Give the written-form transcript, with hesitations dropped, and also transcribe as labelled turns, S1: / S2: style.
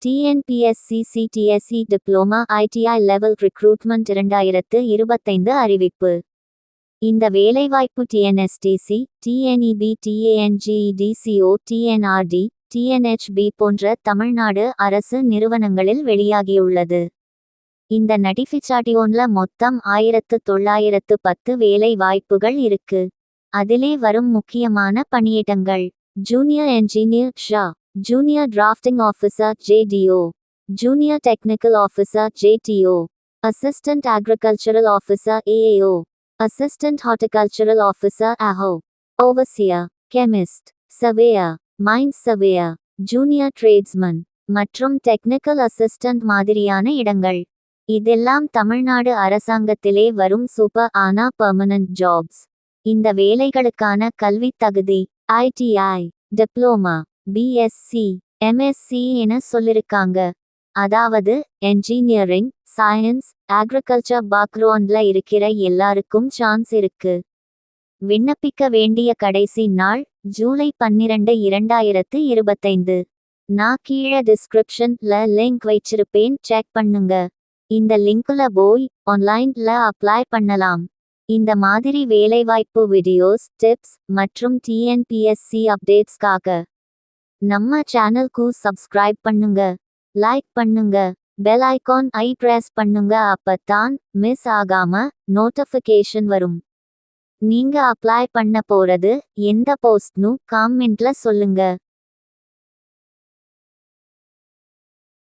S1: TNPSC CTSE diploma ITI level recruitment 2025 அறிவிப்பு. இந்த வேலைவாய்ப்பு TNSTC, TNEB, TANGEDCO, TNRD, TNHB போன்ற தமிழ்நாடு அரசு நிறுவனங்களில் வெளியாகியுள்ளது. இந்த நோட்டிஃபிகேஷன்ல மொத்தம் 1910 வேலை வாய்ப்புகள் இருக்கு. அதிலே வரும் முக்கியமான பணியிடங்கள்: ஜூனியர் என்ஜினியர் ஷா, junior drafting officer JDO, junior technical officer JDO, assistant agricultural officer AAO, assistant horticultural officer AHO, overseer, chemist, surveyor, mines surveyor, junior tradesman மற்றும் டெக்னிக்கல் அசிஸ்டன்ட் மாதிரியான இடங்கள். இதெல்லாம் தமிழ்நாடு அரசாங்கத்திலே வரும் சூப்பர் ஆனா பெர்மனன்ட் ஜாப்ஸ். இந்த வேலைகளுக்கான கல்வித் தகுதி ஐடிஐ, டிப்ளோமா, பிஎஸ்சி, எம்எஸ்சி என சொல்லிருக்காங்க. அதாவது என்ஜினியரிங், சயின்ஸ், அக்ரிகல்ச்சர் பேக்ரவுண்ட்ல இருக்கிற எல்லாருக்கும் சான்ஸ் இருக்கு. விண்ணப்பிக்க வேண்டிய கடைசி நாள் ஜூலை 12, 2025. நான் கீழே டிஸ்கிரிப்ஷன்ல லிங்க் வச்சிருப்பேன், செக் பண்ணுங்க. இந்த லிங்க்ல போய் ஆன்லைன்ல அப்ளை பண்ணலாம். இந்த மாதிரி வேலைவாய்ப்பு வீடியோஸ், டிப்ஸ் மற்றும் டிஎன்பிஎஸ்சி அப்டேட்ஸ்க்காக நம்ம சேனலுக்கு சப்ஸ்கிரைப் பண்ணுங்க, லைக் பண்ணுங்க, பெல் ஐகான் பிரஸ் பண்ணுங்க. அப்பதான் மிஸ் ஆகாம நோட்டிஃபிகேஷன் வரும். நீங்க அப்ளை பண்ண போறது எந்த போஸ்ட்னு காமெண்ட்ல சொல்லுங்க.